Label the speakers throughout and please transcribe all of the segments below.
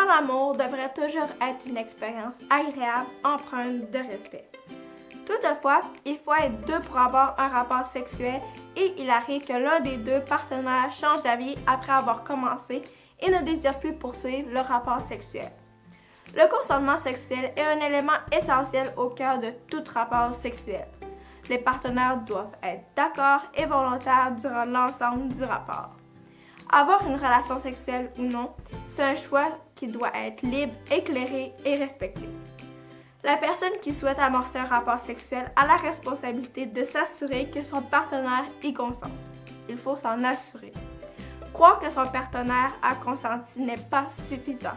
Speaker 1: l'amour devrait toujours être une expérience agréable, empreinte de respect. Toutefois, il faut être deux pour avoir un rapport sexuel et il arrive que l'un des deux partenaires change d'avis après avoir commencé et ne désire plus poursuivre le rapport sexuel. Le consentement sexuel est un élément essentiel au cœur de tout rapport sexuel. Les partenaires doivent être d'accord et volontaires durant l'ensemble du rapport. Avoir une relation sexuelle ou non, c'est un choix qui doit être libre, éclairé et respecté. La personne qui souhaite amorcer un rapport sexuel a la responsabilité de s'assurer que son partenaire y consente. Il faut s'en assurer. Croire que son partenaire a consenti n'est pas suffisant.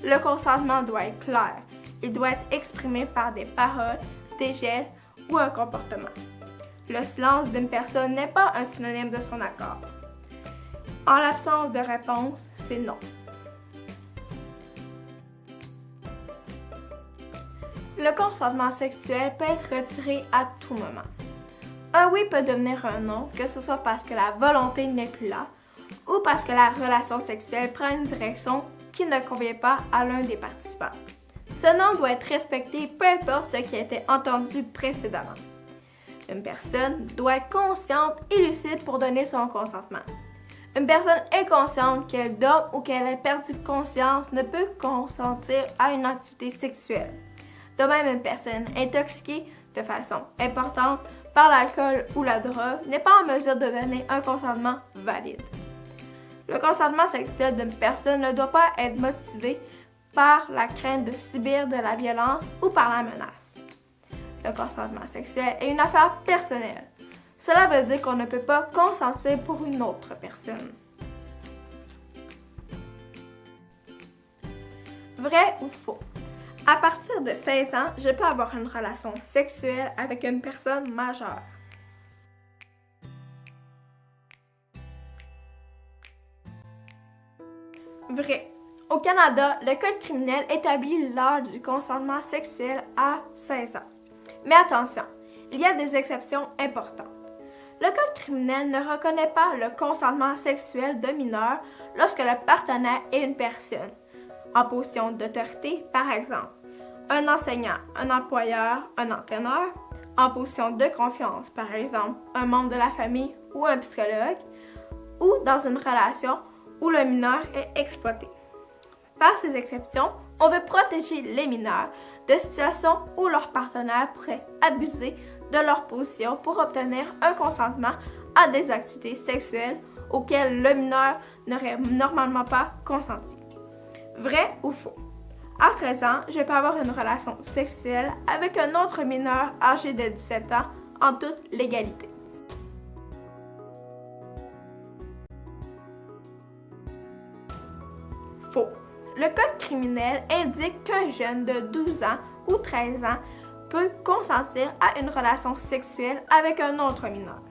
Speaker 1: Le consentement doit être clair. Il doit être exprimé par des paroles, des gestes ou un comportement. Le silence d'une personne n'est pas un synonyme de son accord. En l'absence de réponse, c'est non. Le consentement sexuel peut être retiré à tout moment. Un oui peut devenir un non, que ce soit parce que la volonté n'est plus là ou parce que la relation sexuelle prend une direction qui ne convient pas à l'un des participants. Ce non doit être respecté peu importe ce qui a été entendu précédemment. Une personne doit être consciente et lucide pour donner son consentement. Une personne inconsciente, qu'elle dorme ou qu'elle ait perdu conscience, ne peut consentir à une activité sexuelle. De même, une personne intoxiquée de façon importante par l'alcool ou la drogue n'est pas en mesure de donner un consentement valide. Le consentement sexuel d'une personne ne doit pas être motivé par la crainte de subir de la violence ou par la menace. Le consentement sexuel est une affaire personnelle. Cela veut dire qu'on ne peut pas consentir pour une autre personne. Vrai ou faux? À partir de 16 ans, je peux avoir une relation sexuelle avec une personne majeure. Vrai. Au Canada, le Code criminel établit l'âge du consentement sexuel à 16 ans. Mais attention, il y a des exceptions importantes. Le Code criminel ne reconnaît pas le consentement sexuel de mineurs lorsque le partenaire est une personne en position d'autorité, par exemple, un enseignant, un employeur, un entraîneur, en position de confiance, par exemple, un membre de la famille ou un psychologue, ou dans une relation où le mineur est exploité. Par ces exceptions, on veut protéger les mineurs de situations où leur partenaire pourrait abuser de leur position pour obtenir un consentement à des activités sexuelles auxquelles le mineur n'aurait normalement pas consenti. Vrai ou faux? À 13 ans, je peux avoir une relation sexuelle avec un autre mineur âgé de 17 ans en toute légalité. Faux. Le Code criminel indique qu'un jeune de 12 ans ou 13 ans peut consentir à une relation sexuelle avec un autre mineur,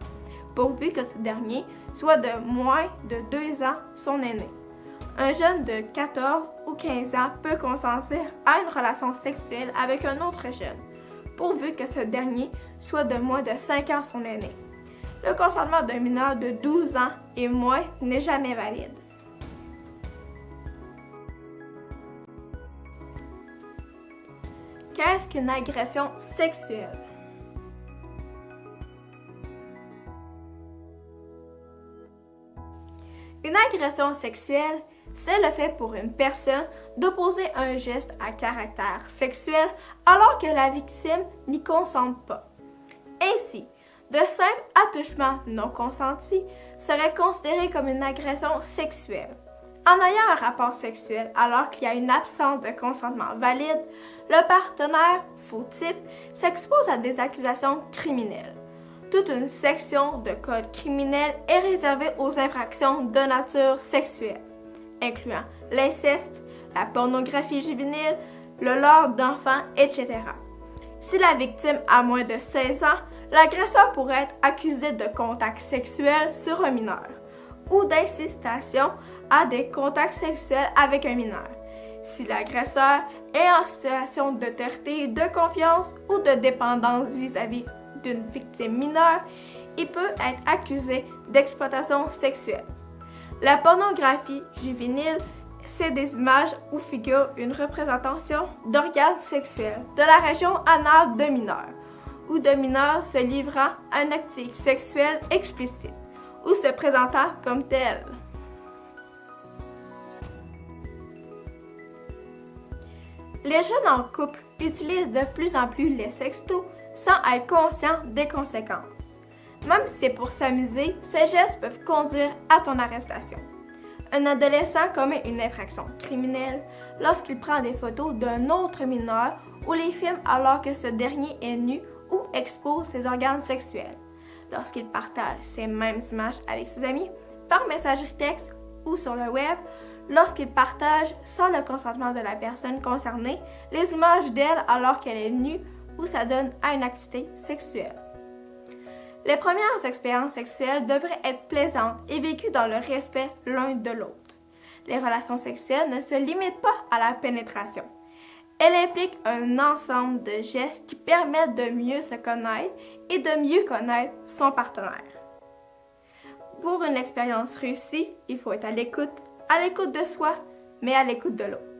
Speaker 1: pourvu que ce dernier soit de moins de 2 ans son aîné. Un jeune de 14 ou 15 ans peut consentir à une relation sexuelle avec un autre jeune, pourvu que ce dernier soit de moins de 5 ans son aîné. Le consentement d'un mineur de 12 ans et moins n'est jamais valide. Qu'est-ce qu'une agression sexuelle? Une agression sexuelle, c'est le fait pour une personne d'opposer un geste à caractère sexuel alors que la victime n'y consente pas. Ainsi, de simples attouchements non consentis seraient considérés comme une agression sexuelle. En ayant un rapport sexuel alors qu'il y a une absence de consentement valide, le partenaire fautif s'expose à des accusations criminelles. Toute une section de code criminel est réservée aux infractions de nature sexuelle, incluant l'inceste, la pornographie juvénile, le leurre d'enfants, etc. Si la victime a moins de 16 ans, l'agresseur pourrait être accusé de contact sexuel sur un mineur ou d'incitation à des contacts sexuels avec un mineur. Si l'agresseur est en situation d'autorité, de confiance ou de dépendance vis-à-vis d'une victime mineure, il peut être accusé d'exploitation sexuelle. La pornographie juvénile c'est des images où figure une représentation d'organes sexuels de la région anale de mineurs, ou de mineurs se livrant à une activité sexuelle explicite, ou se présentant comme tel. Les jeunes en couple utilisent de plus en plus les sextos sans être conscients des conséquences. Même si c'est pour s'amuser, ces gestes peuvent conduire à ton arrestation. Un adolescent commet une infraction criminelle lorsqu'il prend des photos d'un autre mineur ou les filme alors que ce dernier est nu ou expose ses organes sexuels, lorsqu'il partage ces mêmes images avec ses amis par messagerie texte ou sur le web, lorsqu'il partage sans le consentement de la personne concernée les images d'elle alors qu'elle est nue ou s'adonne à une activité sexuelle. Les premières expériences sexuelles devraient être plaisantes et vécues dans le respect l'un de l'autre. Les relations sexuelles ne se limitent pas à la pénétration. Elles impliquent un ensemble de gestes qui permettent de mieux se connaître et de mieux connaître son partenaire. Pour une expérience réussie, il faut être à l'écoute de soi, mais à l'écoute de l'autre.